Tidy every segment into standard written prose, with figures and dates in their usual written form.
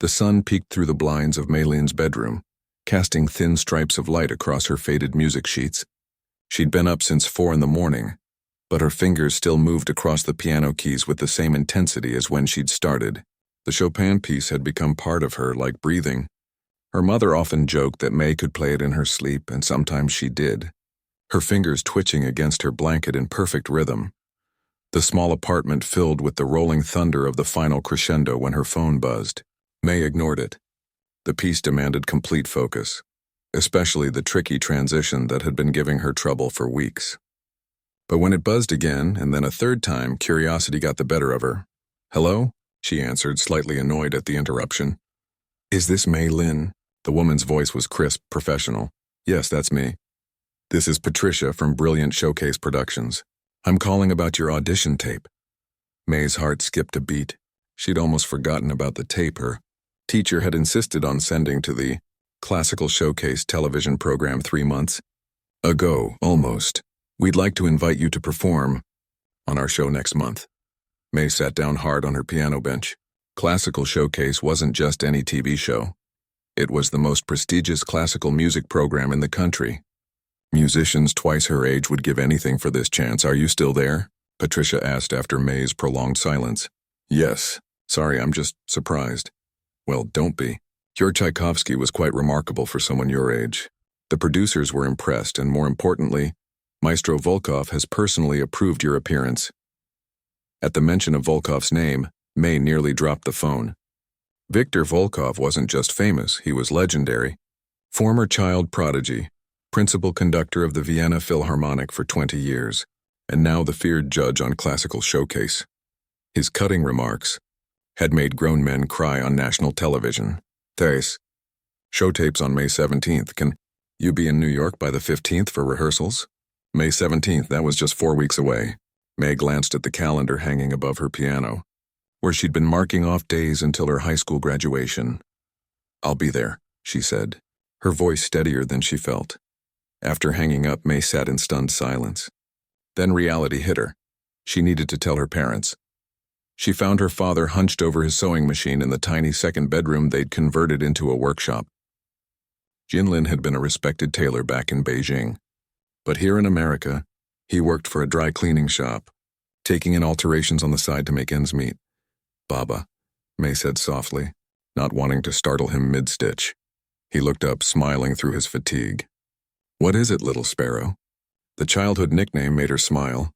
The sun peeked through the blinds of Maylin's bedroom, casting thin stripes of light across her faded music sheets. She'd been up since 4 in the morning, but her fingers still moved across the piano keys with the same intensity as when she'd started. The Chopin piece had become part of her, like breathing. Her mother often joked that May could play it in her sleep, and sometimes she did, her fingers twitching against her blanket in perfect rhythm. The small apartment filled with the rolling thunder of the final crescendo when her phone buzzed. May ignored it. The piece demanded complete focus, especially the tricky transition that had been giving her trouble for weeks. But when it buzzed again, and then a third time, curiosity got the better of her. "Hello?" she answered, slightly annoyed at the interruption. "Is this May Lin?" The woman's voice was crisp, professional. "Yes, that's me. This is Patricia from Brilliant Showcase Productions. I'm calling about your audition tape." May's heart skipped a beat. She'd almost forgotten about the tape her teacher had insisted on sending to the Classical Showcase television program 3 months ago, almost. "We'd like to invite you to perform on our show next month." May sat down hard on her piano bench. Classical Showcase wasn't just any TV show. It was the most prestigious classical music program in the country. Musicians twice her age would give anything for this chance. "Are you still there?" Patricia asked after May's prolonged silence. "Yes. Sorry, I'm just surprised." "Well, don't be. Your Tchaikovsky was quite remarkable for someone your age." The producers were impressed, and more importantly, Maestro Volkov has personally approved your appearance. At the mention of Volkov's name, May nearly dropped the phone. Viktor Volkov wasn't just famous, he was legendary. Former child prodigy, principal conductor of the Vienna Philharmonic for 20 years, and now the feared judge on Classical Showcase. His cutting remarks had made grown men cry on national television. "Thanks. Show tapes on May 17th. Can you be in New York by the 15th for rehearsals?" May 17th, that was just 4 weeks away. May glanced at the calendar hanging above her piano, where she'd been marking off days until her high school graduation. "I'll be there," she said, her voice steadier than she felt. After hanging up, May sat in stunned silence. Then reality hit her. She needed to tell her parents. She found her father hunched over his sewing machine in the tiny second bedroom they'd converted into a workshop. Jinlin had been a respected tailor back in Beijing, but here in America, he worked for a dry cleaning shop, taking in alterations on the side to make ends meet. "Baba," May said softly, not wanting to startle him mid-stitch. He looked up, smiling through his fatigue. "What is it, little sparrow?" The childhood nickname made her smile.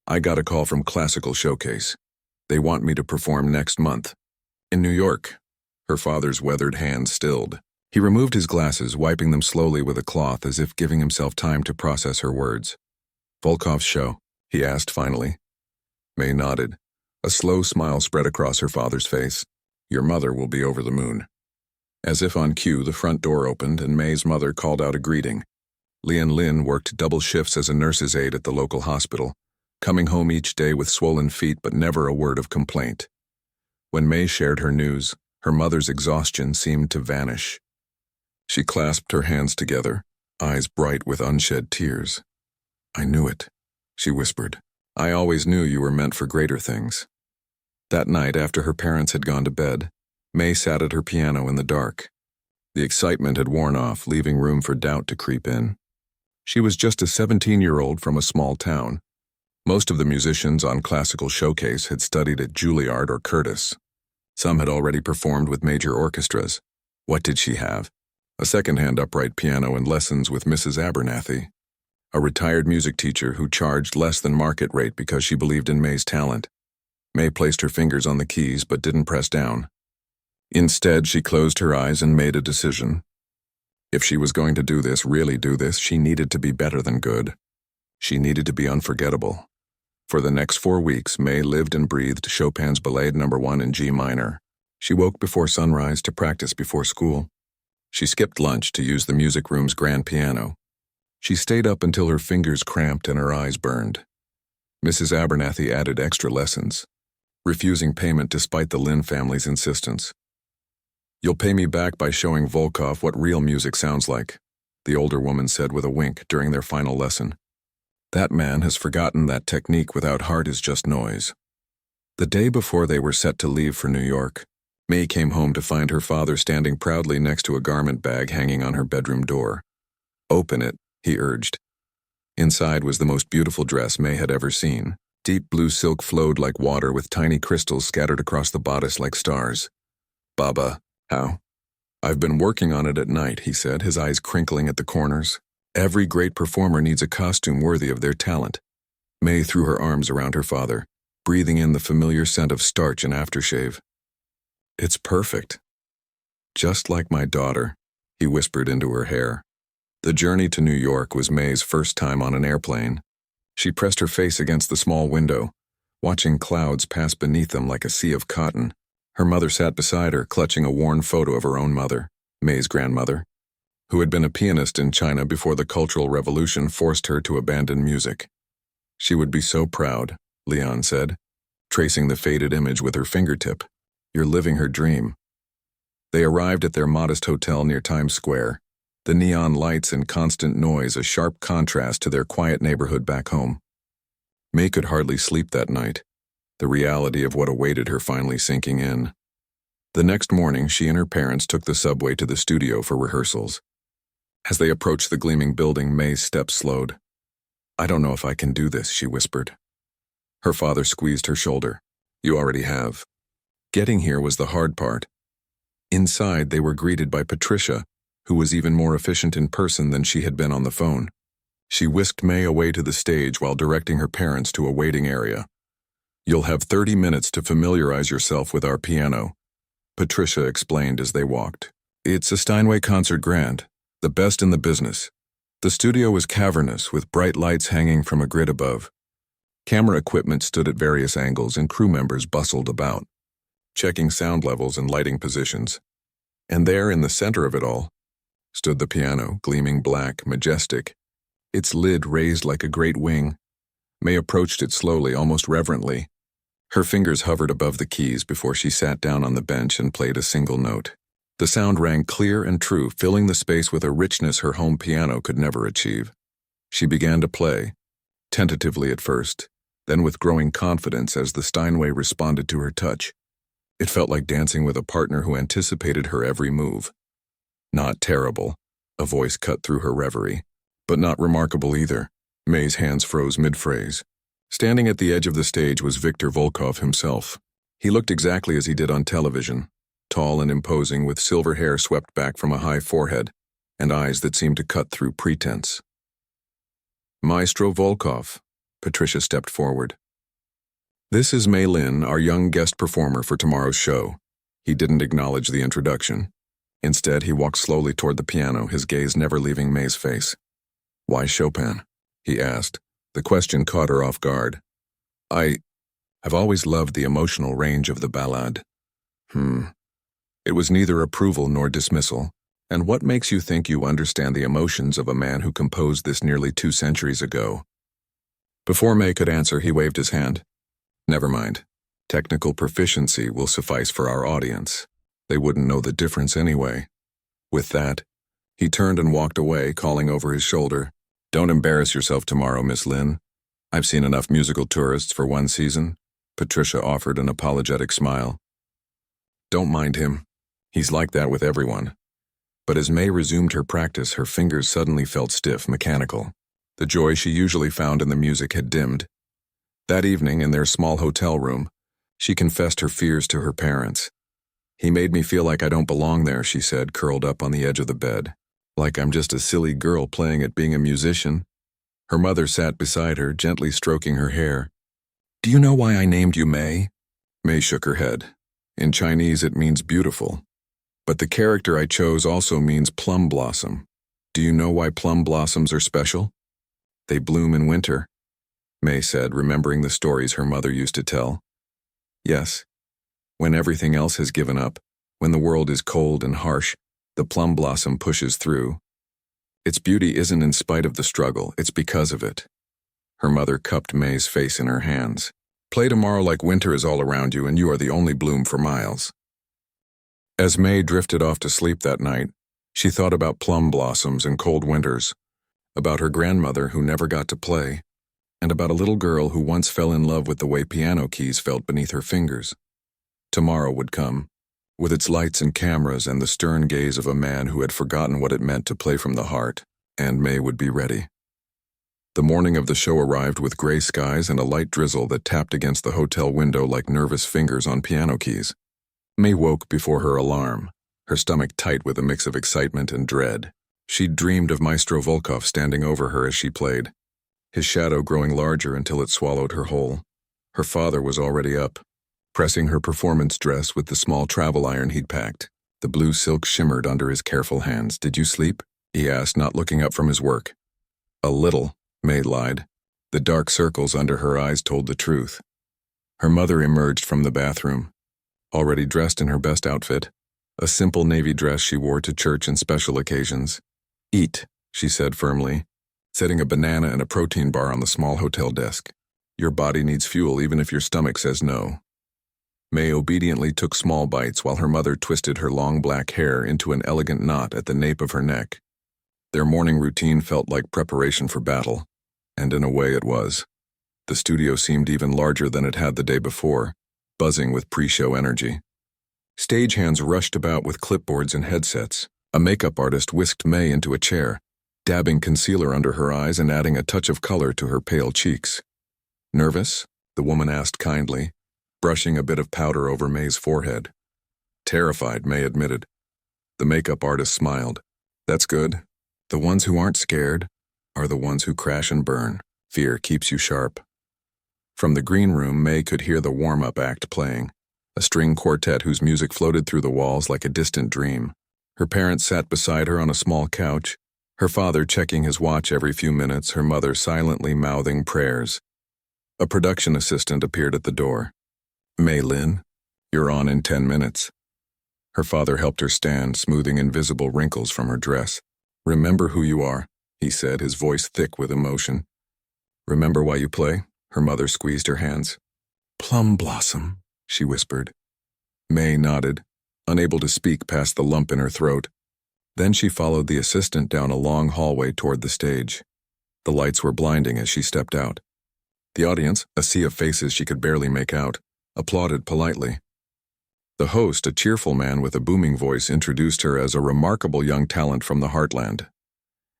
"I got a call from Classical Showcase. They want me to perform next month. In New York." Her father's weathered hand stilled. He removed his glasses, wiping them slowly with a cloth as if giving himself time to process her words. "Volkov's show?" he asked finally. May nodded. A slow smile spread across her father's face. "Your mother will be over the moon." As if on cue, the front door opened and May's mother called out a greeting. Lian Lin worked double shifts as a nurse's aide at the local hospital, coming home each day with swollen feet but never a word of complaint. When May shared her news, her mother's exhaustion seemed to vanish. She clasped her hands together, eyes bright with unshed tears. "I knew it," she whispered. "I always knew you were meant for greater things." That night, after her parents had gone to bed, May sat at her piano in the dark. The excitement had worn off, leaving room for doubt to creep in. She was just a 17-year-old from a small town. Most of the musicians on Classical Showcase had studied at Juilliard or Curtis. Some had already performed with major orchestras. What did she have? A second-hand upright piano and lessons with Mrs. Abernathy, a retired music teacher who charged less than market rate because she believed in May's talent. May placed her fingers on the keys but didn't press down. Instead, she closed her eyes and made a decision. If she was going to do this, really do this, she needed to be better than good. She needed to be unforgettable. For the next 4 weeks, May lived and breathed Chopin's Ballade No. 1 in G minor. She woke before sunrise to practice before school. She skipped lunch to use the music room's grand piano. She stayed up until her fingers cramped and her eyes burned. Mrs. Abernathy added extra lessons, refusing payment despite the Lin family's insistence. "You'll pay me back by showing Volkov what real music sounds like," the older woman said with a wink during their final lesson. "That man has forgotten that technique without heart is just noise." The day before they were set to leave for New York, May came home to find her father standing proudly next to a garment bag hanging on her bedroom door. "Open it," he urged. Inside was the most beautiful dress May had ever seen. Deep blue silk flowed like water with tiny crystals scattered across the bodice like stars. "Baba, how?" "I've been working on it at night," he said, his eyes crinkling at the corners. "Every great performer needs a costume worthy of their talent." May threw her arms around her father, breathing in the familiar scent of starch and aftershave. "It's perfect. Just like my daughter," he whispered into her hair. The journey to New York was May's first time on an airplane. She pressed her face against the small window, watching clouds pass beneath them like a sea of cotton. Her mother sat beside her, clutching a worn photo of her own mother, May's grandmother, who had been a pianist in China before the Cultural Revolution forced her to abandon music. "She would be so proud," Leon said, tracing the faded image with her fingertip. "You're living her dream." They arrived at their modest hotel near Times Square, the neon lights and constant noise a sharp contrast to their quiet neighborhood back home. May could hardly sleep that night, the reality of what awaited her finally sinking in. The next morning, she and her parents took the subway to the studio for rehearsals. As they approached the gleaming building, May's steps slowed. "I don't know if I can do this," she whispered. Her father squeezed her shoulder. "You already have." Getting here was the hard part. Inside, they were greeted by Patricia, who was even more efficient in person than she had been on the phone. She whisked May away to the stage while directing her parents to a waiting area. "You'll have 30 minutes to familiarize yourself with our piano," Patricia explained as they walked. "It's a Steinway concert grand, the best in the business." The studio was cavernous, with bright lights hanging from a grid above. Camera equipment stood at various angles and crew members bustled about, checking sound levels and lighting positions. And there, in the center of it all, stood the piano, gleaming black, majestic, its lid raised like a great wing. May approached it slowly, almost reverently. Her fingers hovered above the keys before she sat down on the bench and played a single note. The sound rang clear and true, filling the space with a richness her home piano could never achieve. She began to play, tentatively at first, then with growing confidence as the Steinway responded to her touch. It felt like dancing with a partner who anticipated her every move. "Not terrible," a voice cut through her reverie, "but not remarkable either." May's hands froze mid-phrase. Standing at the edge of the stage was Viktor Volkov himself. He looked exactly as he did on television, tall and imposing with silver hair swept back from a high forehead and eyes that seemed to cut through pretense. "Maestro Volkov," Patricia stepped forward. "This is Mei Lin, our young guest performer for tomorrow's show." He didn't acknowledge the introduction. Instead, he walked slowly toward the piano, his gaze never leaving May's face. "Why Chopin?" he asked. The question caught her off guard. "I've always loved the emotional range of the ballade." It was neither approval nor dismissal. "And what makes you think you understand the emotions of a man who composed this nearly 2 centuries ago?" Before May could answer, he waved his hand. "Never mind. Technical proficiency will suffice for our audience. They wouldn't know the difference anyway." With that, he turned and walked away, calling over his shoulder, "Don't embarrass yourself tomorrow, Miss Lin. I've seen enough musical tourists for one season." Patricia offered an apologetic smile. "Don't mind him. He's like that with everyone." But as May resumed her practice, her fingers suddenly felt stiff, mechanical. The joy she usually found in the music had dimmed. That evening, in their small hotel room, she confessed her fears to her parents. "He made me feel like I don't belong there," she said, curled up on the edge of the bed. "Like I'm just a silly girl playing at being a musician." Her mother sat beside her, gently stroking her hair. "Do you know why I named you May?" May shook her head. "In Chinese it means beautiful. But the character I chose also means plum blossom. Do you know why plum blossoms are special?" "They bloom in winter," May said, remembering the stories her mother used to tell. "Yes. When everything else has given up, when the world is cold and harsh, the plum blossom pushes through. Its beauty isn't in spite of the struggle, it's because of it." Her mother cupped May's face in her hands. "Play tomorrow like winter is all around you and you are the only bloom for miles." As May drifted off to sleep that night, she thought about plum blossoms and cold winters, about her grandmother who never got to play, and about a little girl who once fell in love with the way piano keys felt beneath her fingers. Tomorrow would come, with its lights and cameras and the stern gaze of a man who had forgotten what it meant to play from the heart, and May would be ready. The morning of the show arrived with gray skies and a light drizzle that tapped against the hotel window like nervous fingers on piano keys. May woke before her alarm, her stomach tight with a mix of excitement and dread. She'd dreamed of Maestro Volkov standing over her as she played, his shadow growing larger until it swallowed her whole. Her father was already up, pressing her performance dress with the small travel iron he'd packed. The blue silk shimmered under his careful hands. "Did you sleep?" he asked, not looking up from his work. "A little," May lied. The dark circles under her eyes told the truth. Her mother emerged from the bathroom, already dressed in her best outfit, a simple navy dress she wore to church and special occasions. "Eat," she said firmly, setting a banana and a protein bar on the small hotel desk. "Your body needs fuel even if your stomach says no." May obediently took small bites while her mother twisted her long black hair into an elegant knot at the nape of her neck. Their morning routine felt like preparation for battle, and in a way it was. The studio seemed even larger than it had the day before, buzzing with pre-show energy. Stagehands rushed about with clipboards and headsets. A makeup artist whisked May into a chair, dabbing concealer under her eyes and adding a touch of color to her pale cheeks. "Nervous?" the woman asked kindly, brushing a bit of powder over May's forehead. "Terrified," May admitted. The makeup artist smiled. "That's good. The ones who aren't scared are the ones who crash and burn. Fear keeps you sharp." From the green room, May could hear the warm-up act playing, a string quartet whose music floated through the walls like a distant dream. Her parents sat beside her on a small couch, her father checking his watch every few minutes, her mother silently mouthing prayers. A production assistant appeared at the door. "May Lynn, you're on in 10 minutes. Her father helped her stand, smoothing invisible wrinkles from her dress. "Remember who you are," he said, his voice thick with emotion. "Remember why you play?" Her mother squeezed her hands. "Plum Blossom," she whispered. May nodded, unable to speak past the lump in her throat. Then she followed the assistant down a long hallway toward the stage. The lights were blinding as she stepped out. The audience, a sea of faces she could barely make out, applauded politely. The host, a cheerful man with a booming voice, introduced her as a remarkable young talent from the heartland.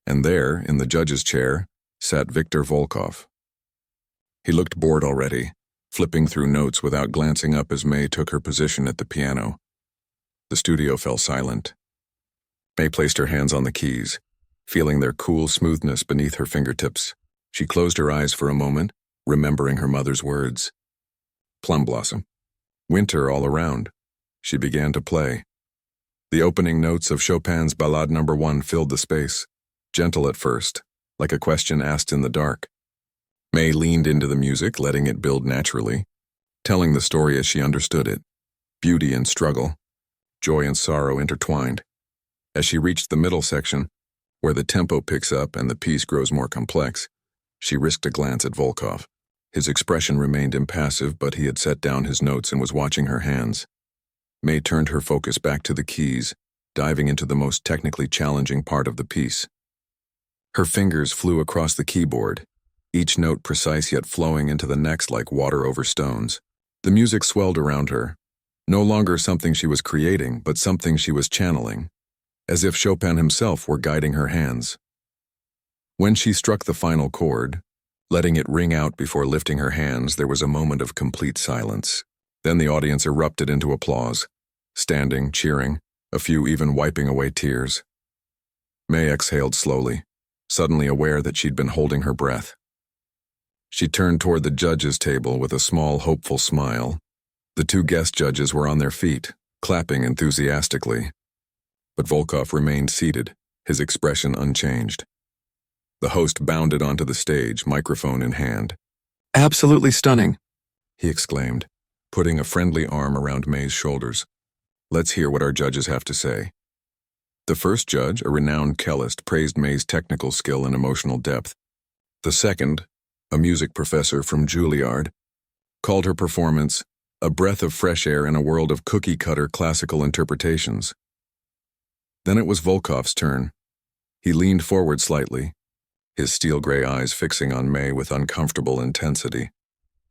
And there, in the judge's chair, sat Viktor Volkov. He looked bored already, flipping through notes without glancing up as May took her position at the piano. The studio fell silent. May placed her hands on the keys, feeling their cool smoothness beneath her fingertips. She closed her eyes for a moment, remembering her mother's words. Plum Blossom. Winter all around. She began to play. The opening notes of Chopin's Ballade No. 1 filled the space, gentle at first, like a question asked in the dark. May leaned into the music, letting it build naturally, telling the story as she understood it. Beauty and struggle, joy and sorrow intertwined. As she reached the middle section, where the tempo picks up and the piece grows more complex, she risked a glance at Volkov. His expression remained impassive, but he had set down his notes and was watching her hands. May turned her focus back to the keys, diving into the most technically challenging part of the piece. Her fingers flew across the keyboard, each note precise yet flowing into the next like water over stones. The music swelled around her, no longer something she was creating, but something she was channeling, as if Chopin himself were guiding her hands. When she struck the final chord, letting it ring out before lifting her hands, there was a moment of complete silence. Then the audience erupted into applause, standing, cheering, a few even wiping away tears. May exhaled slowly, suddenly aware that she'd been holding her breath. She turned toward the judges' table with a small, hopeful smile. The two guest judges were on their feet, clapping enthusiastically. But Volkov remained seated, his expression unchanged. The host bounded onto the stage, microphone in hand. "Absolutely stunning," he exclaimed, putting a friendly arm around May's shoulders. "Let's hear what our judges have to say." The first judge, a renowned cellist, praised May's technical skill and emotional depth. The second, a music professor from Juilliard, called her performance a breath of fresh air in a world of cookie-cutter classical interpretations. Then it was Volkov's turn. He leaned forward slightly, his steel-gray eyes fixing on May with uncomfortable intensity.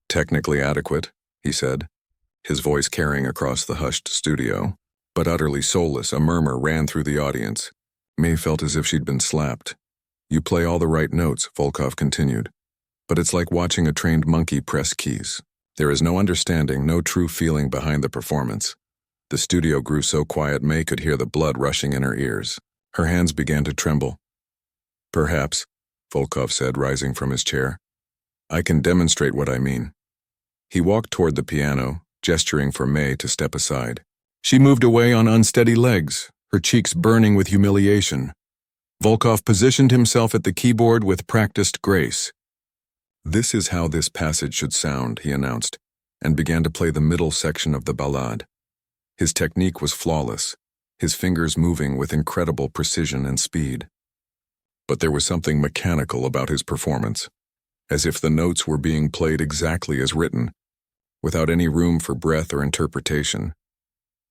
"Technically adequate," he said, his voice carrying across the hushed studio. But utterly soulless, a murmur ran through the audience. May felt as if she'd been slapped. You play all the right notes, Volkov continued. But it's like watching a trained monkey press keys. There is no understanding, no true feeling behind the performance. The studio grew so quiet May could hear the blood rushing in her ears. Her hands began to tremble. Perhaps, Volkov said, rising from his chair. I can demonstrate what I mean. He walked toward the piano, gesturing for May to step aside. She moved away on unsteady legs, her cheeks burning with humiliation. Volkov positioned himself at the keyboard with practiced grace. This is how this passage should sound, he announced, and began to play the middle section of the ballade. His technique was flawless, his fingers moving with incredible precision and speed. But there was something mechanical about his performance, as if the notes were being played exactly as written, without any room for breath or interpretation.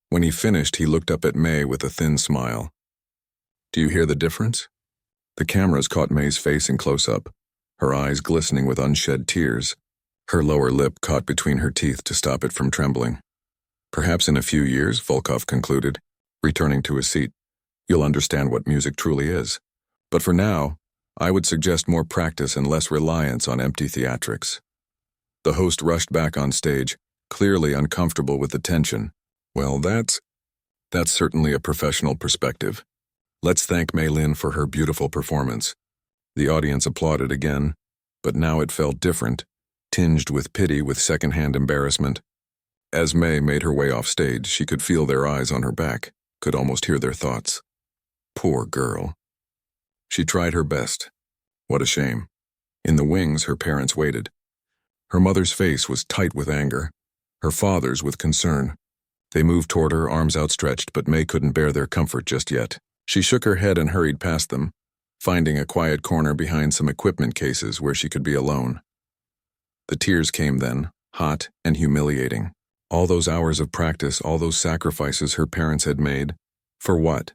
When he finished, he looked up at May with a thin smile. Do you hear the difference? The cameras caught May's face in close-up, her eyes glistening with unshed tears, her lower lip caught between her teeth to stop it from trembling. Perhaps in a few years, Volkov concluded, returning to his seat, you'll understand what music truly is. But for now, I would suggest more practice and less reliance on empty theatrics. The host rushed back on stage, clearly uncomfortable with the tension. Well, that's certainly a professional perspective. Let's thank Mei Lin for her beautiful performance. The audience applauded again, but now it felt different, tinged with pity, with second-hand embarrassment. As May made her way off stage, she could feel their eyes on her back, could almost hear their thoughts. Poor girl. She tried her best. What a shame. In the wings, her parents waited. Her mother's face was tight with anger, her father's with concern. They moved toward her, arms outstretched, but May couldn't bear their comfort just yet. She shook her head and hurried past them, finding a quiet corner behind some equipment cases where she could be alone. The tears came then, hot and humiliating. All those hours of practice, all those sacrifices her parents had made. For what?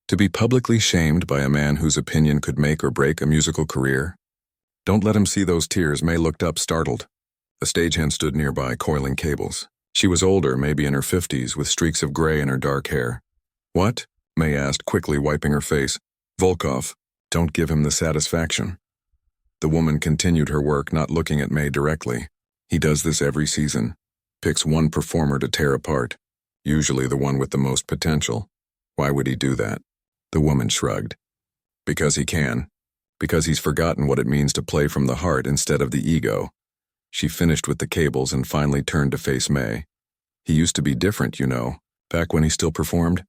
To be publicly shamed by a man whose opinion could make or break a musical career? Don't let him see those tears. May looked up, startled. A stagehand stood nearby, coiling cables. She was older, maybe in her 50s, with streaks of gray in her dark hair. What? May asked, quickly wiping her face. Volkov, don't give him the satisfaction. The woman continued her work, not looking at May directly. He does this every season. Picks one performer to tear apart, usually the one with the most potential. Why would he do that? The woman shrugged. Because he can. Because he's forgotten what it means to play from the heart instead of the ego. She finished with the cables and finally turned to face May. He used to be different, you know, back when he still performed.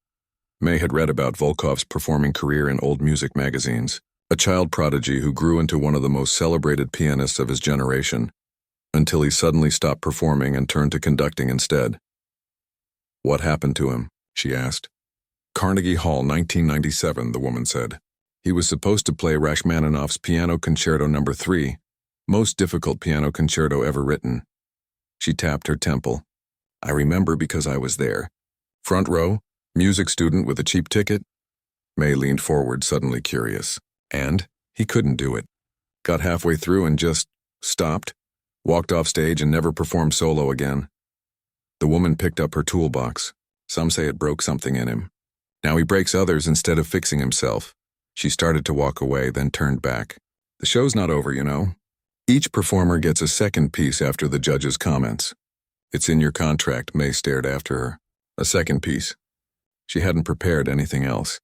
May had read about Volkov's performing career in old music magazines, a child prodigy who grew into one of the most celebrated pianists of his generation, until he suddenly stopped performing and turned to conducting instead. What happened to him? She asked. Carnegie Hall, 1997, the woman said. He was supposed to play Rachmaninoff's Piano Concerto No. 3, most difficult piano concerto ever written. She tapped her temple. I remember because I was there. Front row, music student with a cheap ticket. May leaned forward, suddenly curious. And he couldn't do it. Got halfway through and just stopped, walked off stage and never performed solo again. The woman picked up her toolbox. Some say it broke something in him. Now he breaks others instead of fixing himself. She started to walk away, then turned back. The show's not over, you know. Each performer gets a second piece after the judge's comments. It's in your contract, May stared after her. A second piece. She hadn't prepared anything else,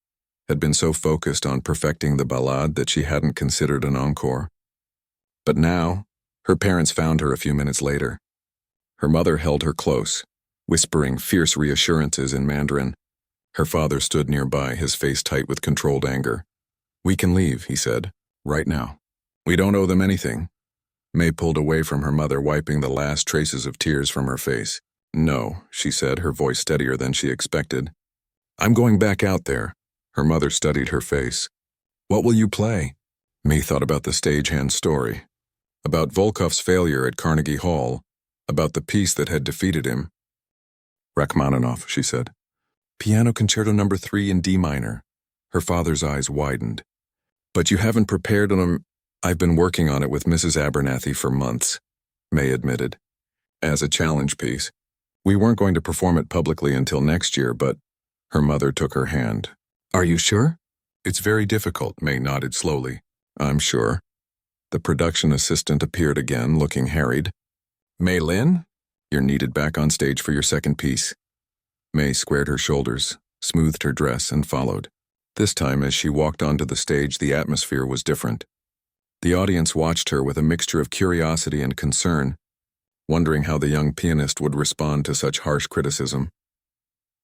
had been so focused on perfecting the ballade that she hadn't considered an encore. But now, her parents found her a few minutes later. Her mother held her close, whispering fierce reassurances in Mandarin. Her father stood nearby, his face tight with controlled anger. We can leave, he said, right now. We don't owe them anything. May pulled away from her mother, wiping the last traces of tears from her face. No, she said, her voice steadier than she expected. I'm going back out there. Her mother studied her face. What will you play? May thought about the stagehand's story, about Volkov's failure at Carnegie Hall, about the piece that had defeated him. Rachmaninoff, she said. Piano Concerto No. 3 in D minor. Her father's eyes widened. But you haven't prepared on I've been working on it with Mrs. Abernathy for months, May admitted. As a challenge piece. We weren't going to perform it publicly until next year, but Her mother took her hand. "Are you sure?" "It's very difficult," May nodded slowly. "I'm sure." The production assistant appeared again, looking harried. "May Lin, you're needed back on stage for your second piece." May squared her shoulders, smoothed her dress, and followed. This time, as she walked onto the stage, the atmosphere was different. The audience watched her with a mixture of curiosity and concern, wondering how the young pianist would respond to such harsh criticism.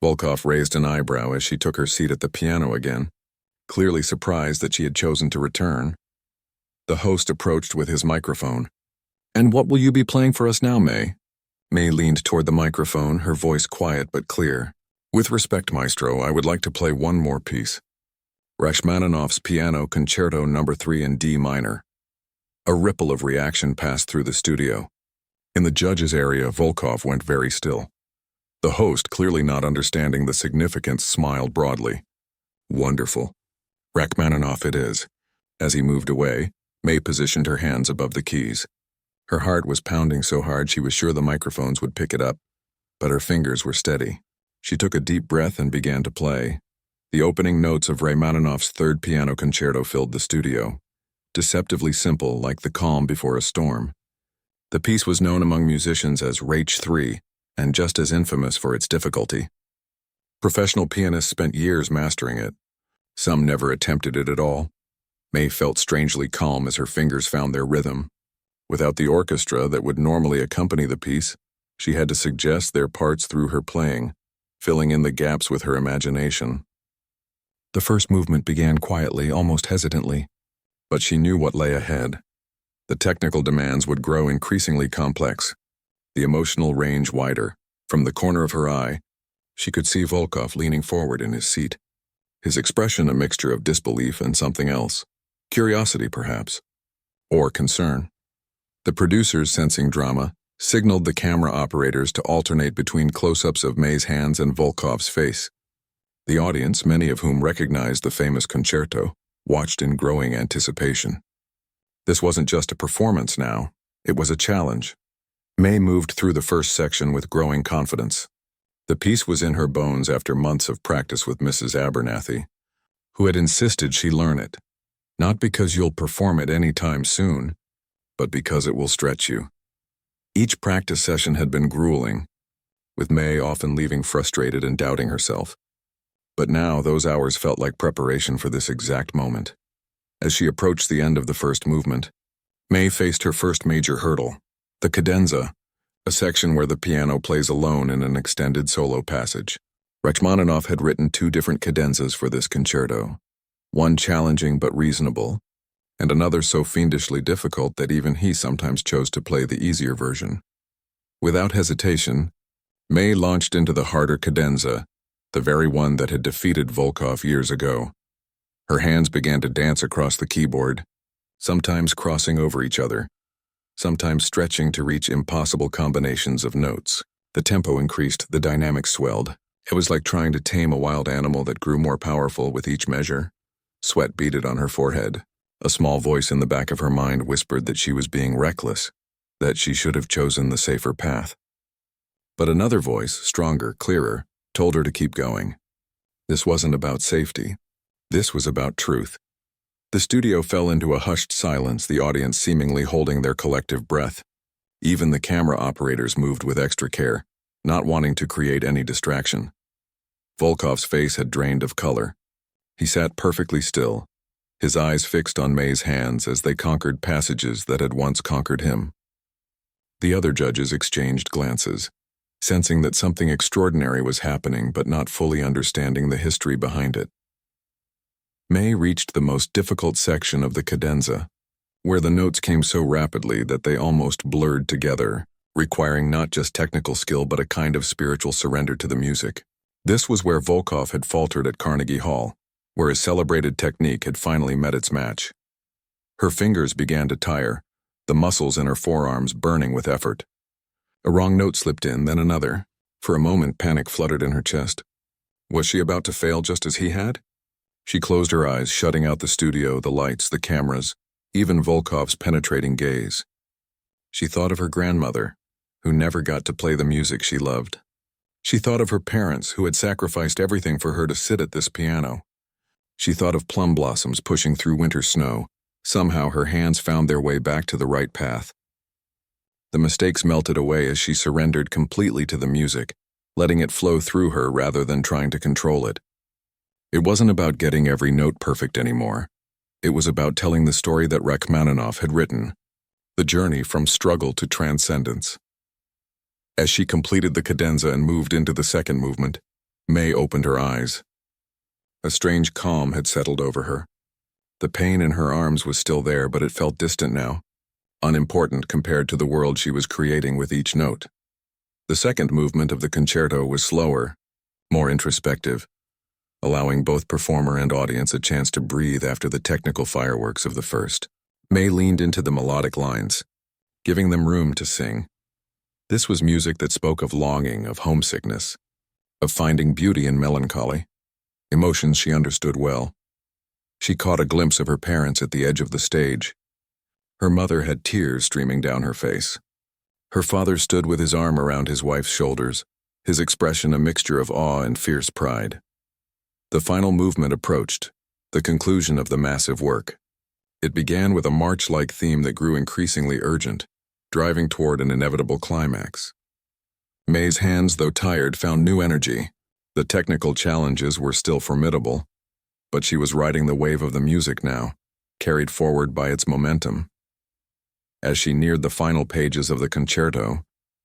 Volkov raised an eyebrow as she took her seat at the piano again, clearly surprised that she had chosen to return. The host approached with his microphone. "And what will you be playing for us now, May?" May leaned toward the microphone, her voice quiet but clear. "With respect, Maestro, I would like to play one more piece. Rachmaninoff's Piano Concerto No. 3 in D minor." A ripple of reaction passed through the studio. In the judges' area, Volkov went very still. The host, clearly not understanding the significance, smiled broadly. "Wonderful. Rachmaninoff it is." As he moved away, May positioned her hands above the keys. Her heart was pounding so hard she was sure the microphones would pick it up, but her fingers were steady. She took a deep breath and began to play. The opening notes of Rachmaninoff's Third Piano Concerto filled the studio, deceptively simple, like the calm before a storm. The piece was known among musicians as Rach 3, and just as infamous for its difficulty. Professional pianists spent years mastering it. Some never attempted it at all. May felt strangely calm as her fingers found their rhythm. Without the orchestra that would normally accompany the piece, she had to suggest their parts through her playing, filling in the gaps with her imagination. The first movement began quietly, almost hesitantly, but she knew what lay ahead. The technical demands would grow increasingly complex, the emotional range wider. From the corner of her eye, she could see Volkov leaning forward in his seat, his expression a mixture of disbelief and something else, curiosity perhaps, or concern. The producers, sensing drama, signaled the camera operators to alternate between close-ups of May's hands and Volkov's face. The audience, many of whom recognized the famous concerto, watched in growing anticipation. This wasn't just a performance now, it was a challenge. May moved through the first section with growing confidence. The piece was in her bones after months of practice with Mrs. Abernathy, who had insisted she learn it, not because you'll perform it any time soon, but because it will stretch you. Each practice session had been grueling, with May often leaving frustrated and doubting herself. But now those hours felt like preparation for this exact moment. As she approached the end of the first movement, May faced her first major hurdle, the cadenza, a section where the piano plays alone in an extended solo passage. Rachmaninoff had written 2 different cadenzas for this concerto, one challenging but reasonable, and another so fiendishly difficult that even he sometimes chose to play the easier version. Without hesitation, May launched into the harder cadenza, the very one that had defeated Volkov years ago. Her hands began to dance across the keyboard, sometimes crossing over each other, sometimes stretching to reach impossible combinations of notes. The tempo increased, the dynamics swelled. It was like trying to tame a wild animal that grew more powerful with each measure. Sweat beaded on her forehead. A small voice in the back of her mind whispered that she was being reckless, that she should have chosen the safer path. But another voice, stronger, clearer, told her to keep going. This wasn't about safety. This was about truth. The studio fell into a hushed silence, the audience seemingly holding their collective breath. Even the camera operators moved with extra care, not wanting to create any distraction. Volkov's face had drained of color. He sat perfectly still, his eyes fixed on May's hands as they conquered passages that had once conquered him. The other judges exchanged glances, sensing that something extraordinary was happening but not fully understanding the history behind it. May reached the most difficult section of the cadenza, where the notes came so rapidly that they almost blurred together, requiring not just technical skill but a kind of spiritual surrender to the music. This was where Volkov had faltered at Carnegie Hall, where his celebrated technique had finally met its match. Her fingers began to tire, the muscles in her forearms burning with effort. A wrong note slipped in, then another. For a moment, panic fluttered in her chest. Was she about to fail just as he had? She closed her eyes, shutting out the studio, the lights, the cameras, even Volkov's penetrating gaze. She thought of her grandmother, who never got to play the music she loved. She thought of her parents who had sacrificed everything for her to sit at this piano. She thought of plum blossoms pushing through winter snow. Somehow her hands found their way back to the right path. The mistakes melted away as she surrendered completely to the music, letting it flow through her rather than trying to control it. It wasn't about getting every note perfect anymore. It was about telling the story that Rachmaninoff had written, the journey from struggle to transcendence. As she completed the cadenza and moved into the second movement, May opened her eyes. A strange calm had settled over her. The pain in her arms was still there, but it felt distant now, unimportant compared to the world she was creating with each note. The second movement of the concerto was slower, more introspective, allowing both performer and audience a chance to breathe after the technical fireworks of the first. May leaned into the melodic lines, giving them room to sing. This was music that spoke of longing, of homesickness, of finding beauty in melancholy, emotions she understood well. She caught a glimpse of her parents at the edge of the stage. Her mother had tears streaming down her face. Her father stood with his arm around his wife's shoulders, his expression a mixture of awe and fierce pride. The final movement approached, the conclusion of the massive work. It began with a march-like theme that grew increasingly urgent, driving toward an inevitable climax. May's hands, though tired, found new energy. The technical challenges were still formidable, but she was riding the wave of the music now, carried forward by its momentum. As she neared the final pages of the concerto,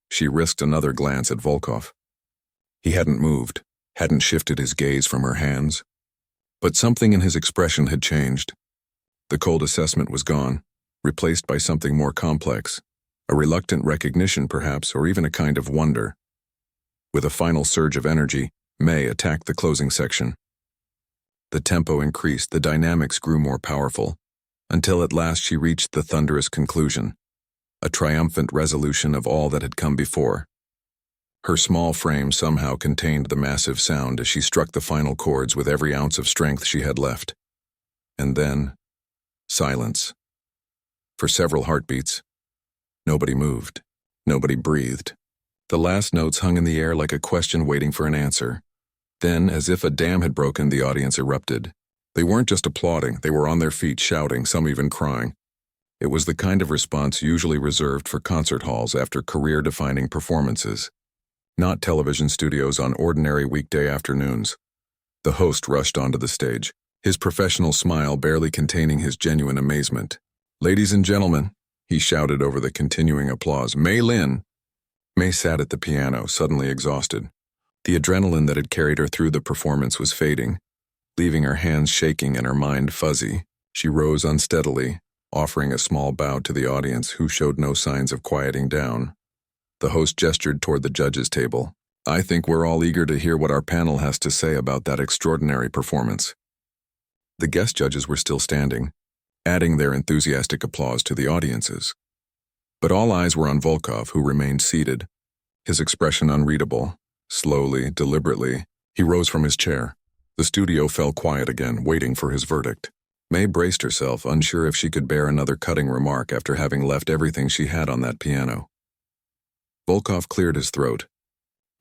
she risked another glance at Volkov. He hadn't moved, hadn't shifted his gaze from her hands. But something in his expression had changed. The cold assessment was gone, replaced by something more complex, a reluctant recognition perhaps, or even a kind of wonder. With a final surge of energy, May attacked the closing section. The tempo increased, the dynamics grew more powerful, until at last she reached the thunderous conclusion, a triumphant resolution of all that had come before. Her small frame somehow contained the massive sound as she struck the final chords with every ounce of strength she had left. And then, silence. For several heartbeats, nobody moved, nobody breathed. The last notes hung in the air like a question waiting for an answer. Then, as if a dam had broken, the audience erupted. They weren't just applauding, they were on their feet shouting, some even crying. It was the kind of response usually reserved for concert halls after career-defining performances, not television studios on ordinary weekday afternoons. The host rushed onto the stage, his professional smile barely containing his genuine amazement. "Ladies and gentlemen," he shouted over the continuing applause, "May Lin." May sat at the piano, suddenly exhausted. The adrenaline that had carried her through the performance was fading, leaving her hands shaking and her mind fuzzy. She rose unsteadily, offering a small bow to the audience, who showed no signs of quieting down. The host gestured toward the judges' table. "I think we're all eager to hear what our panel has to say about that extraordinary performance." The guest judges were still standing, adding their enthusiastic applause to the audience's. But all eyes were on Volkov, who remained seated, his expression unreadable. Slowly, deliberately, he rose from his chair. The studio fell quiet again, waiting for his verdict. May braced herself, unsure if she could bear another cutting remark after having left everything she had on that piano. Volkov cleared his throat,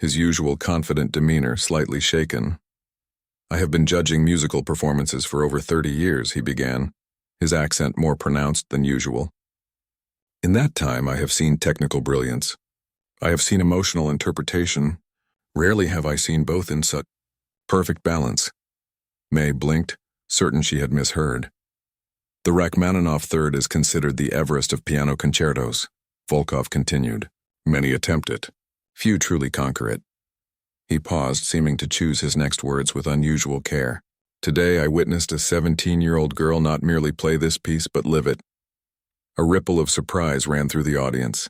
his usual confident demeanor slightly shaken. "I have been judging musical performances for over 30 years, he began, his accent more pronounced than usual. "In that time, I have seen technical brilliance. I have seen emotional interpretation. Rarely have I seen both in such perfect balance." May blinked, certain she had misheard. "The Rachmaninoff Third is considered the Everest of piano concertos," Volkov continued. "Many attempt it. Few truly conquer it." He paused, seeming to choose his next words with unusual care. "Today I witnessed a 17-year-old girl not merely play this piece but live it." A ripple of surprise ran through the audience.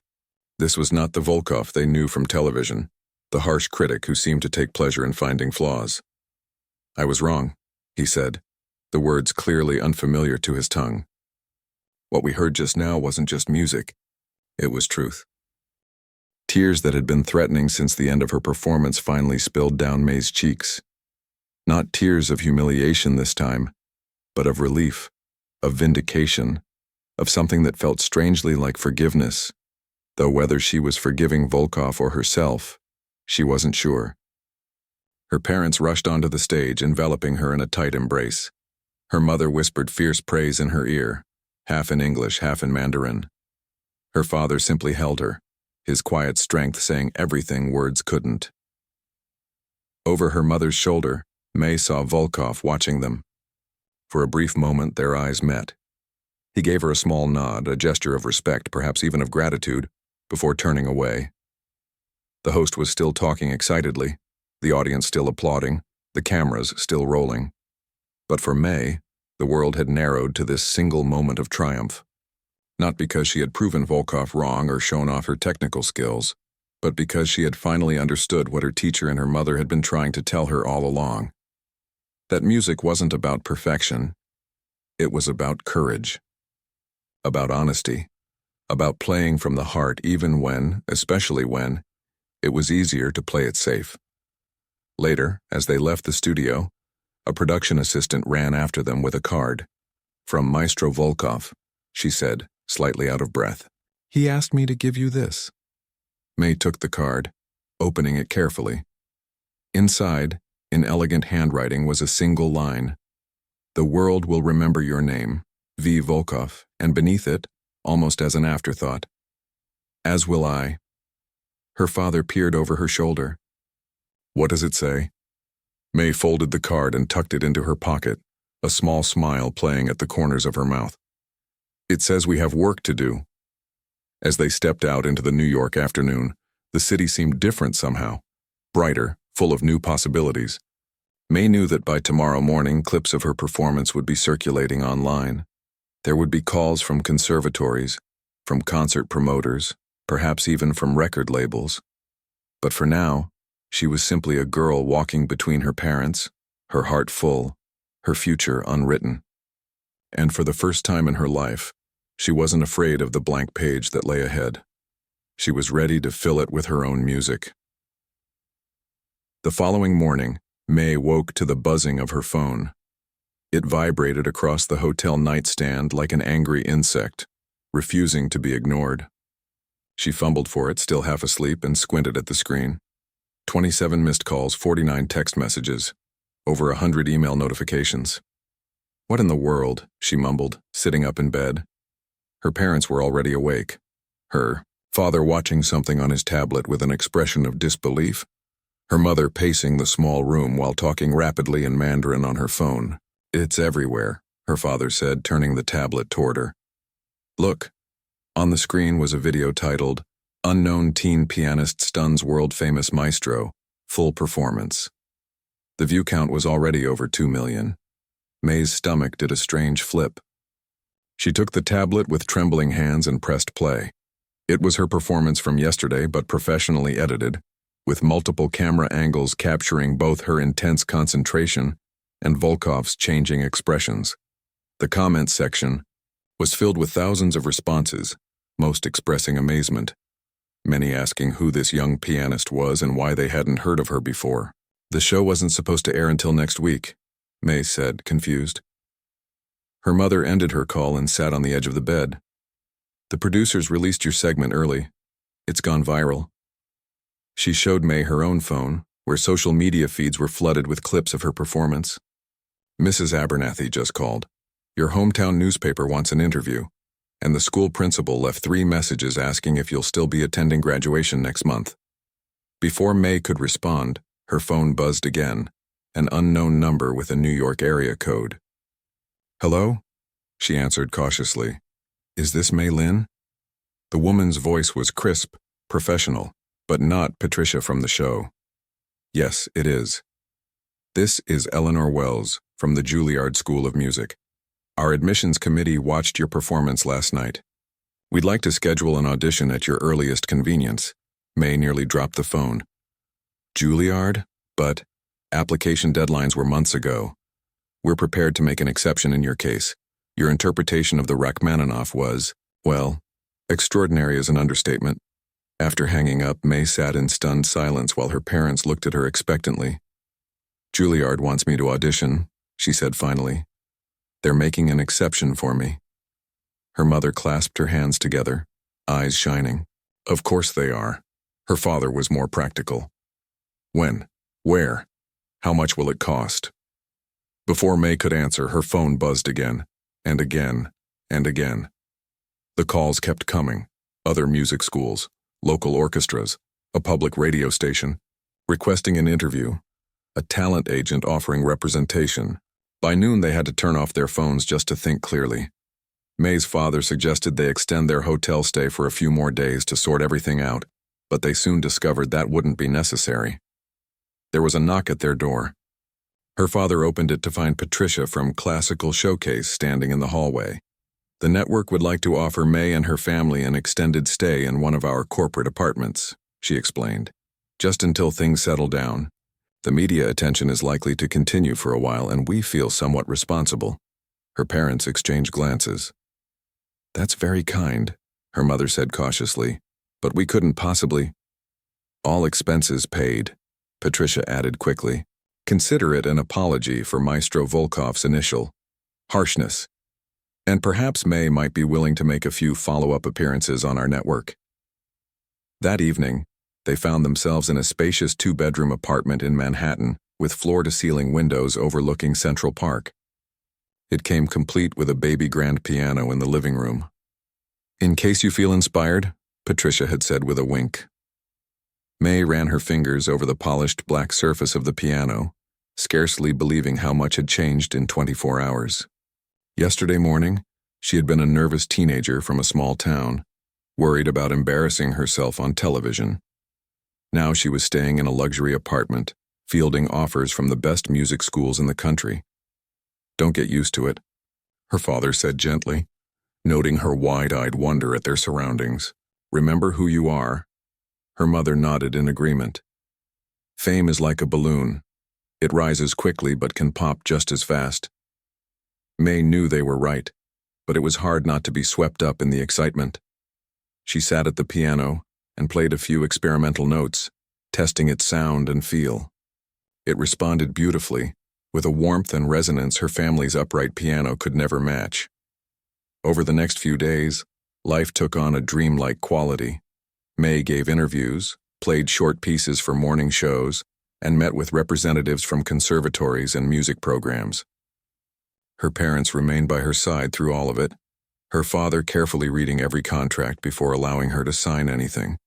This was not the Volkov they knew from television, the harsh critic who seemed to take pleasure in finding flaws. "I was wrong," he said, the words clearly unfamiliar to his tongue. "What we heard just now wasn't just music, it was truth." Tears that had been threatening since the end of her performance finally spilled down May's cheeks. Not tears of humiliation this time, but of relief, of vindication, of something that felt strangely like forgiveness, though whether she was forgiving Volkov or herself, she wasn't sure. Her parents rushed onto the stage, enveloping her in a tight embrace. Her mother whispered fierce praise in her ear, half in English, half in Mandarin. Her father simply held her, his quiet strength saying everything words couldn't. Over her mother's shoulder, May saw Volkov watching them. For a brief moment, their eyes met. He gave her a small nod, a gesture of respect, perhaps even of gratitude, before turning away. The host was still talking excitedly, the audience still applauding, the cameras still rolling. But for May, the world had narrowed to this single moment of triumph. Not because she had proven Volkov wrong or shown off her technical skills, but because she had finally understood what her teacher and her mother had been trying to tell her all along. That music wasn't about perfection. It was about courage. About honesty. About playing from the heart even when, especially when, it was easier to play it safe. Later, as they left the studio, a production assistant ran after them with a card. "From Maestro Volkov," she said, slightly out of breath. "He asked me to give you this." May took the card, opening it carefully. Inside, in elegant handwriting, was a single line. "The world will remember your name, V. Volkov," and beneath it, almost as an afterthought, "As will I." Her father peered over her shoulder. "What does it say?" May folded the card and tucked it into her pocket, a small smile playing at the corners of her mouth. "It says we have work to do." As they stepped out into the New York afternoon, the city seemed different somehow, brighter, full of new possibilities. May knew that by tomorrow morning clips of her performance would be circulating online. There would be calls from conservatories, from concert promoters, perhaps even from record labels. But for now, she was simply a girl walking between her parents, her heart full, her future unwritten. And for the first time in her life, she wasn't afraid of the blank page that lay ahead. She was ready to fill it with her own music. The following morning, May woke to the buzzing of her phone. It vibrated across the hotel nightstand like an angry insect, refusing to be ignored. She fumbled for it, still half asleep, and squinted at the screen. 27 missed calls, 49 text messages, over 100 email notifications. "What in the world?" she mumbled, sitting up in bed. Her parents were already awake. Her father watching something on his tablet with an expression of disbelief. Her mother pacing the small room while talking rapidly in Mandarin on her phone. "It's everywhere," her father said, turning the tablet toward her. "Look." On the screen was a video titled, "Unknown Teen Pianist Stuns World-Famous Maestro, Full Performance." The view count was already over 2 million. May's stomach did a strange flip. She took the tablet with trembling hands and pressed play. It was her performance from yesterday, but professionally edited, with multiple camera angles capturing both her intense concentration and Volkov's changing expressions. The comments section was filled with thousands of responses, most expressing amazement, many asking who this young pianist was and why they hadn't heard of her before. "The show wasn't supposed to air until next week," May said, confused. Her mother ended her call and sat on the edge of the bed. "The producers released your segment early. It's gone viral." She showed May her own phone, where social media feeds were flooded with clips of her performance. "Mrs. Abernathy just called. Your hometown newspaper wants an interview, and the school principal left 3 messages asking if you'll still be attending graduation next month." Before May could respond, her phone buzzed again, an unknown number with a New York area code. "Hello?" she answered cautiously. "Is this May Lynn?" The woman's voice was crisp, professional, but not Patricia from the show. "Yes, it is. This is Eleanor Wells from the Juilliard School of Music. Our admissions committee watched your performance last night. We'd like to schedule an audition at your earliest convenience." May nearly dropped the phone. "Juilliard? But application deadlines were months ago. We're prepared to make an exception in your case. Your interpretation of the Rachmaninoff was, well, extraordinary is an understatement." After hanging up, May sat in stunned silence while her parents looked at her expectantly. "Juilliard wants me to audition," she said finally. "They're making an exception for me." Her mother clasped her hands together, eyes shining. "Of course they are." Her father was more practical. "When? Where?" How much will it cost? Before May could answer, her phone buzzed again, and again, and again. The calls kept coming. Other music schools, local orchestras, a public radio station, requesting an interview, a talent agent offering representation. By noon, they had to turn off their phones just to think clearly. May's father suggested they extend their hotel stay for a few more days to sort everything out, but they soon discovered that wouldn't be necessary. There was a knock at their door. Her father opened it to find Patricia from Classical Showcase standing in the hallway. The network would like to offer May and her family an extended stay in one of our corporate apartments, she explained. Just until things settle down. The media attention is likely to continue for a while, and we feel somewhat responsible. Her parents exchanged glances. That's very kind, her mother said cautiously, but we couldn't possibly. All expenses paid, Patricia added quickly. Consider it an apology for Maestro Volkov's initial harshness. And perhaps May might be willing to make a few follow-up appearances on our network. That evening, they found themselves in a spacious two-bedroom apartment in Manhattan with floor-to-ceiling windows overlooking Central Park. It came complete with a baby grand piano in the living room. In case you feel inspired, Patricia had said with a wink. May ran her fingers over the polished black surface of the piano, scarcely believing how much had changed in 24 hours. Yesterday morning, she had been a nervous teenager from a small town, worried about embarrassing herself on television. Now she was staying in a luxury apartment, fielding offers from the best music schools in the country. Don't get used to it, her father said gently, noting her wide-eyed wonder at their surroundings. Remember who you are. Her mother nodded in agreement. Fame is like a balloon. It rises quickly but can pop just as fast. May knew they were right, but it was hard not to be swept up in the excitement. She sat at the piano and played a few experimental notes, testing its sound and feel. It responded beautifully, with a warmth and resonance her family's upright piano could never match. Over the next few days, life took on a dreamlike quality. May gave interviews, played short pieces for morning shows, and met with representatives from conservatories and music programs. Her parents remained by her side through all of it, her father carefully reading every contract before allowing her to sign anything,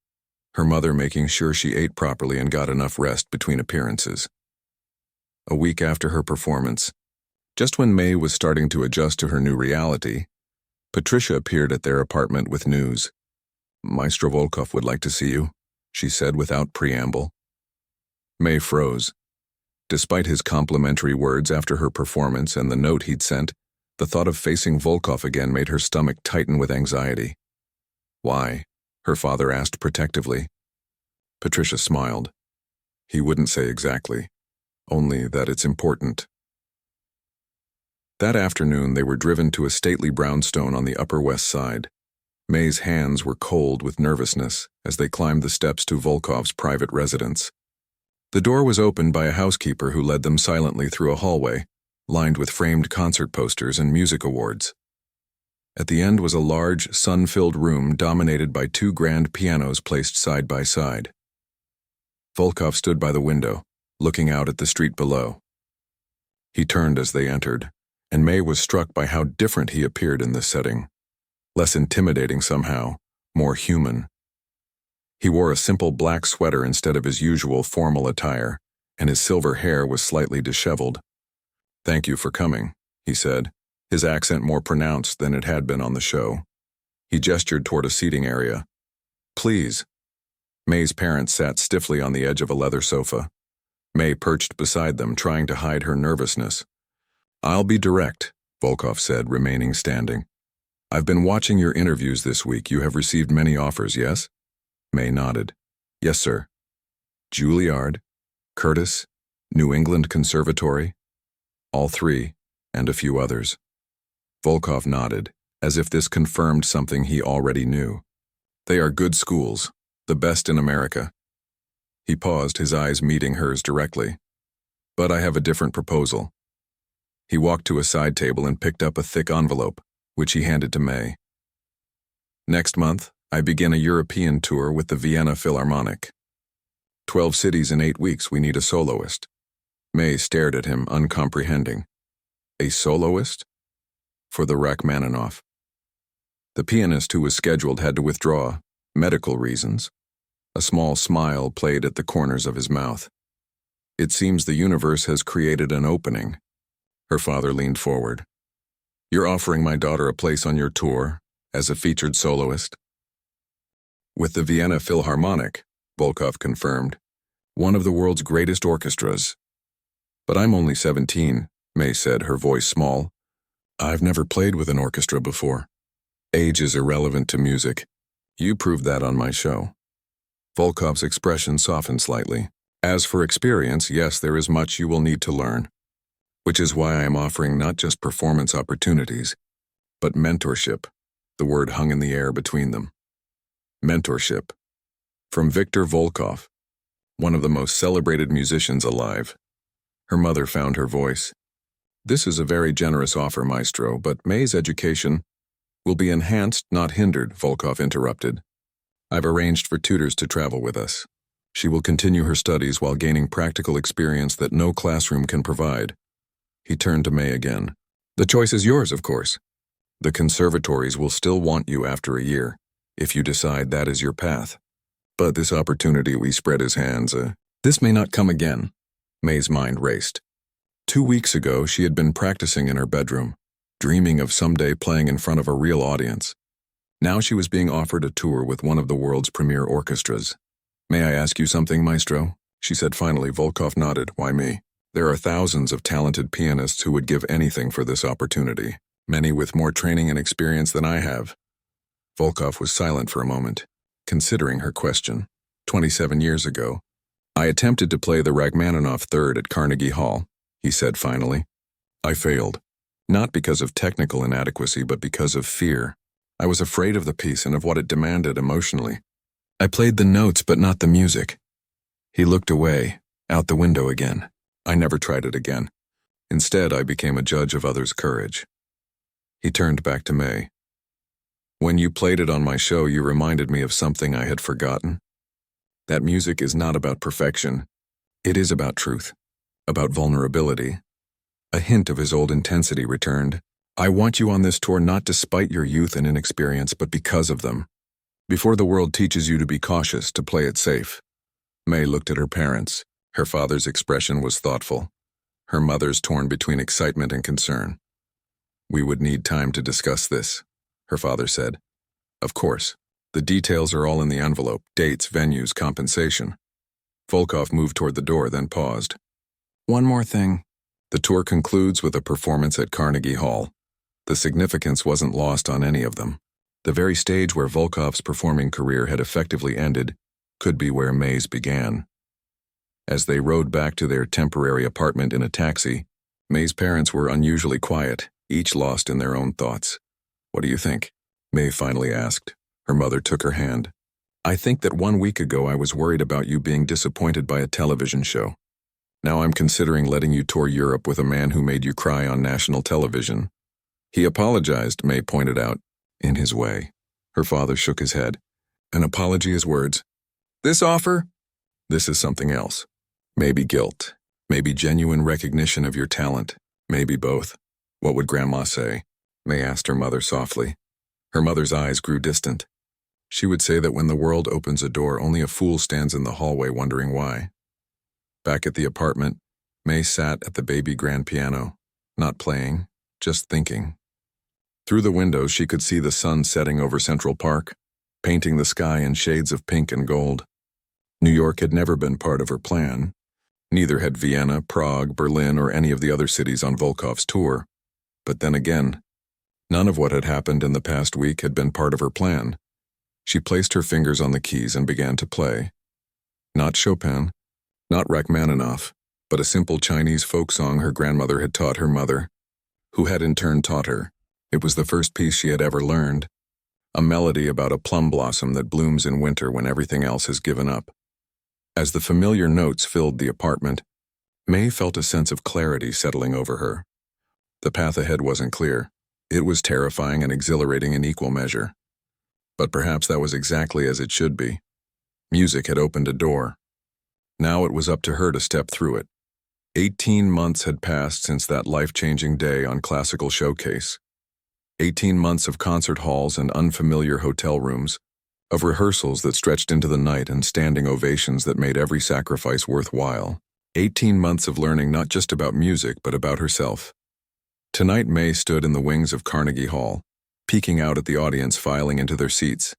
her mother making sure she ate properly and got enough rest between appearances. A week after her performance, just when May was starting to adjust to her new reality, Patricia appeared at their apartment with news. Maestro Volkov would like to see you, she said without preamble. May froze. Despite his complimentary words after her performance and the note he'd sent, the thought of facing Volkov again made her stomach tighten with anxiety. Why? Her father asked protectively. Patricia smiled. He wouldn't say exactly, only that it's important. That afternoon, they were driven to a stately brownstone on the Upper West Side. May's hands were cold with nervousness as they climbed the steps to Volkov's private residence. The door was opened by a housekeeper who led them silently through a hallway, lined with framed concert posters and music awards. At the end was a large, sun-filled room dominated by two grand pianos placed side by side. Volkov stood by the window, looking out at the street below. He turned as they entered, and May was struck by how different he appeared in this setting. Less intimidating somehow, more human. He wore a simple black sweater instead of his usual formal attire, and his silver hair was slightly disheveled. Thank you for coming, he said, his accent more pronounced than it had been on the show. He gestured toward a seating area. Please. May's parents sat stiffly on the edge of a leather sofa. May perched beside them, trying to hide her nervousness. I'll be direct, Volkov said, remaining standing. I've been watching your interviews this week. You have received many offers, yes? May nodded. Yes, sir. Juilliard, Curtis, New England Conservatory, all three, and a few others. Volkov nodded, as if this confirmed something he already knew. They are good schools, the best in America. He paused, his eyes meeting hers directly. But I have a different proposal. He walked to a side table and picked up a thick envelope, which he handed to May. Next month, I begin a European tour with the Vienna Philharmonic. 12 cities in 8 weeks, we need a soloist. May stared at him, uncomprehending. A soloist? For the Rachmaninoff. The pianist who was scheduled had to withdraw, medical reasons. A small smile played at the corners of his mouth. It seems the universe has created an opening. Her father leaned forward. You're offering my daughter a place on your tour, as a featured soloist? With the Vienna Philharmonic, Volkov confirmed, one of the world's greatest orchestras. But I'm only 17, May said, her voice small. I've never played with an orchestra before. Age is irrelevant to music. You proved that on my show. Volkov's expression softened slightly. As for experience, yes, there is much you will need to learn. Which is why I am offering not just performance opportunities, but mentorship. The word hung in the air between them. Mentorship. From Viktor Volkov, one of the most celebrated musicians alive. Her mother found her voice. This is a very generous offer, Maestro, but May's education will be enhanced, not hindered, Volkov interrupted. I've arranged for tutors to travel with us. She will continue her studies while gaining practical experience that no classroom can provide. He turned to May again. The choice is yours, of course. The conservatories will still want you after a year, if you decide that is your path. But this opportunity, we spread his hands, this may not come again. May's mind raced. 2 weeks ago, she had been practicing in her bedroom, dreaming of someday playing in front of a real audience. Now she was being offered a tour with one of the world's premier orchestras. May I ask you something, Maestro? She said finally. Volkov nodded. Why me? There are thousands of talented pianists who would give anything for this opportunity, many with more training and experience than I have. Volkov was silent for a moment, considering her question. 27 years ago, I attempted to play the Rachmaninoff Third at Carnegie Hall, he said finally. I failed, not because of technical inadequacy, but because of fear. I was afraid of the piece and of what it demanded emotionally. I played the notes, but not the music. He looked away, out the window again. I never tried it again. Instead, I became a judge of others' courage. He turned back to May. When you played it on my show, you reminded me of something I had forgotten. That music is not about perfection. It is about truth, about vulnerability. A hint of his old intensity returned. I want you on this tour not despite your youth and inexperience, but because of them. Before the world teaches you to be cautious, to play it safe. May looked at her parents. Her father's expression was thoughtful. Her mother's torn between excitement and concern. We would need time to discuss this, her father said. Of course. The details are all in the envelope: dates, venues, compensation. Volkov moved toward the door, then paused. One more thing. The tour concludes with a performance at Carnegie Hall. The significance wasn't lost on any of them. The very stage where Volkov's performing career had effectively ended could be where May's began. As they rode back to their temporary apartment in a taxi, May's parents were unusually quiet, each lost in their own thoughts. What do you think? May finally asked. Her mother took her hand. I think that 1 week ago I was worried about you being disappointed by a television show. Now I'm considering letting you tour Europe with a man who made you cry on national television. He apologized, May pointed out, in his way. Her father shook his head. An apology is words. This offer? This is something else. Maybe guilt. Maybe genuine recognition of your talent. Maybe both. What would Grandma say? May asked her mother softly. Her mother's eyes grew distant. She would say that when the world opens a door, only a fool stands in the hallway wondering why. Back at the apartment, May sat at the baby grand piano, not playing, just thinking. Through the window, she could see the sun setting over Central Park, painting the sky in shades of pink and gold. New York had never been part of her plan. Neither had Vienna, Prague, Berlin, or any of the other cities on Volkov's tour. But then again, none of what had happened in the past week had been part of her plan. She placed her fingers on the keys and began to play. Not Chopin, not Rachmaninoff, but a simple Chinese folk song her grandmother had taught her mother, who had in turn taught her. It was the first piece she had ever learned, a melody about a plum blossom that blooms in winter when everything else has given up. As the familiar notes filled the apartment, May felt a sense of clarity settling over her. The path ahead wasn't clear. It was terrifying and exhilarating in equal measure. But perhaps that was exactly as it should be. Music had opened a door. Now it was up to her to step through it. 18 months had passed since that life-changing day on Classical Showcase. 18 months of concert halls and unfamiliar hotel rooms, of rehearsals that stretched into the night and standing ovations that made every sacrifice worthwhile. 18 months of learning not just about music but about herself. Tonight May stood in the wings of Carnegie Hall, peeking out at the audience filing into their seats.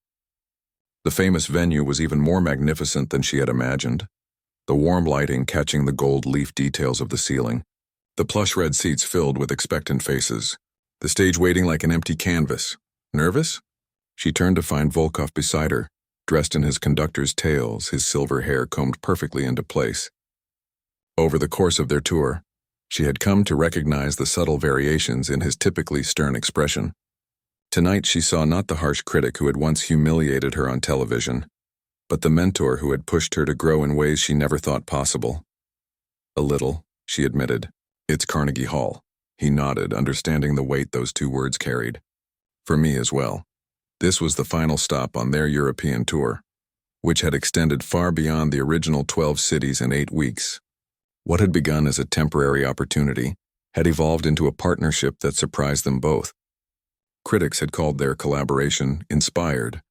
The famous venue was even more magnificent than she had imagined, the warm lighting catching the gold leaf details of the ceiling, the plush red seats filled with expectant faces, the stage waiting like an empty canvas. Nervous? She turned to find Volkov beside her, dressed in his conductor's tails, his silver hair combed perfectly into place. Over the course of their tour, she had come to recognize the subtle variations in his typically stern expression. Tonight she saw not the harsh critic who had once humiliated her on television, but the mentor who had pushed her to grow in ways she never thought possible. A little, she admitted. It's Carnegie Hall. He nodded, understanding the weight those two words carried. For me as well. This was the final stop on their European tour, which had extended far beyond the original 12 cities in 8 weeks. What had begun as a temporary opportunity had evolved into a partnership that surprised them both. Critics had called their collaboration inspired.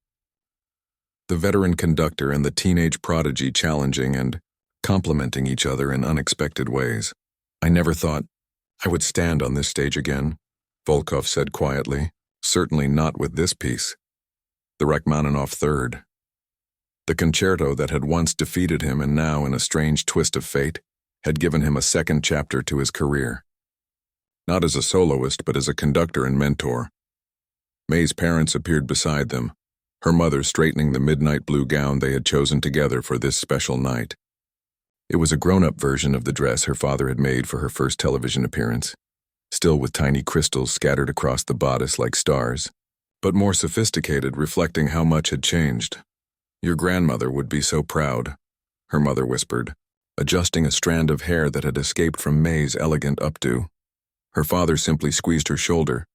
The veteran conductor and the teenage prodigy challenging and complementing each other in unexpected ways. I never thought I would stand on this stage again, Volkov said quietly, certainly not with this piece. The Rachmaninoff Third. The concerto that had once defeated him and now, in a strange twist of fate, had given him a second chapter to his career. Not as a soloist, but as a conductor and mentor. May's parents appeared beside them, her mother straightening the midnight blue gown they had chosen together for this special night. It was a grown-up version of the dress her father had made for her first television appearance, still with tiny crystals scattered across the bodice like stars, but more sophisticated, reflecting how much had changed. Your grandmother would be so proud, her mother whispered, adjusting a strand of hair that had escaped from May's elegant updo. Her father simply squeezed her shoulder,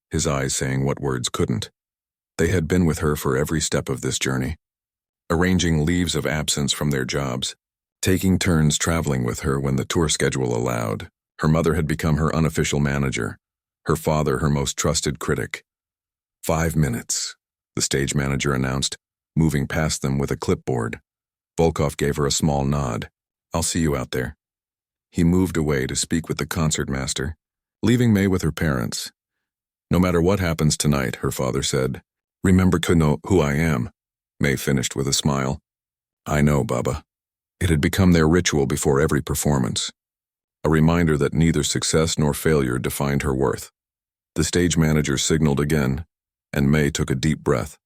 his eyes saying what words couldn't. They had been with her for every step of this journey, arranging leaves of absence from their jobs, taking turns traveling with her when the tour schedule allowed. Her mother had become her unofficial manager, her father her most trusted critic. 5 minutes, the stage manager announced, moving past them with a clipboard. Volkov gave her a small nod. I'll see you out there. He moved away to speak with the concertmaster, leaving May with her parents. No matter what happens tonight, her father said, remember to know who I am. May finished with a smile. I know, Baba. It had become their ritual before every performance, a reminder that neither success nor failure defined her worth. The stage manager signaled again, and May took a deep breath.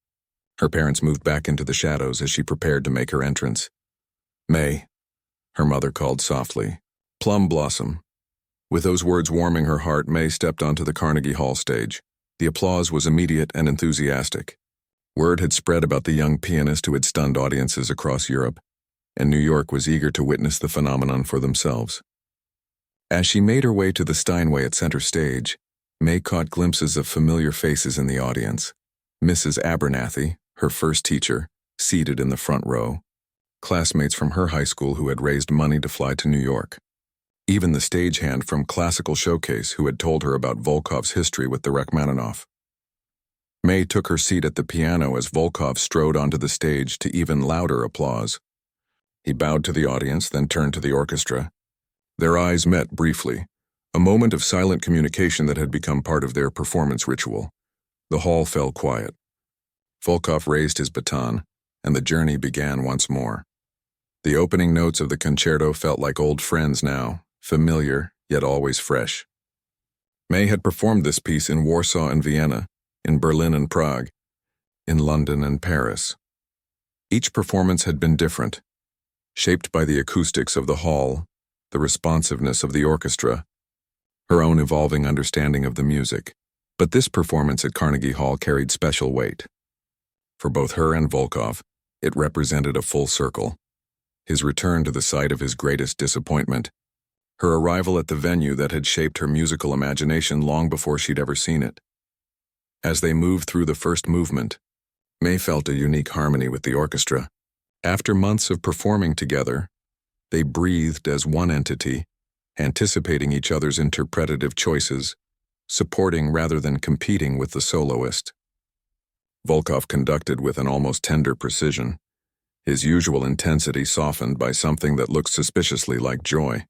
Her parents moved back into the shadows as she prepared to make her entrance. May, her mother called softly. Plum Blossom. With those words warming her heart, May stepped onto the Carnegie Hall stage. The applause was immediate and enthusiastic. Word had spread about the young pianist who had stunned audiences across Europe, and New York was eager to witness the phenomenon for themselves. As she made her way to the Steinway at center stage, May caught glimpses of familiar faces in the audience. Mrs. Abernathy, her first teacher, seated in the front row. Classmates from her high school who had raised money to fly to New York. Even the stagehand from Classical Showcase who had told her about Volkov's history with the Rachmaninoff. May took her seat at the piano as Volkov strode onto the stage to even louder applause. He bowed to the audience, then turned to the orchestra. Their eyes met briefly, a moment of silent communication that had become part of their performance ritual. The hall fell quiet. Volkov raised his baton, and the journey began once more. The opening notes of the concerto felt like old friends now, familiar, yet always fresh. May had performed this piece in Warsaw and Vienna, in Berlin and Prague, in London and Paris. Each performance had been different, shaped by the acoustics of the hall, the responsiveness of the orchestra, her own evolving understanding of the music. But this performance at Carnegie Hall carried special weight. For both her and Volkov, it represented a full circle. His return to the site of his greatest disappointment, her arrival at the venue that had shaped her musical imagination long before she'd ever seen it. As they moved through the first movement, May felt a unique harmony with the orchestra. After months of performing together, they breathed as one entity, anticipating each other's interpretative choices, supporting rather than competing with the soloist. Volkov conducted with an almost tender precision, his usual intensity softened by something that looked suspiciously like joy.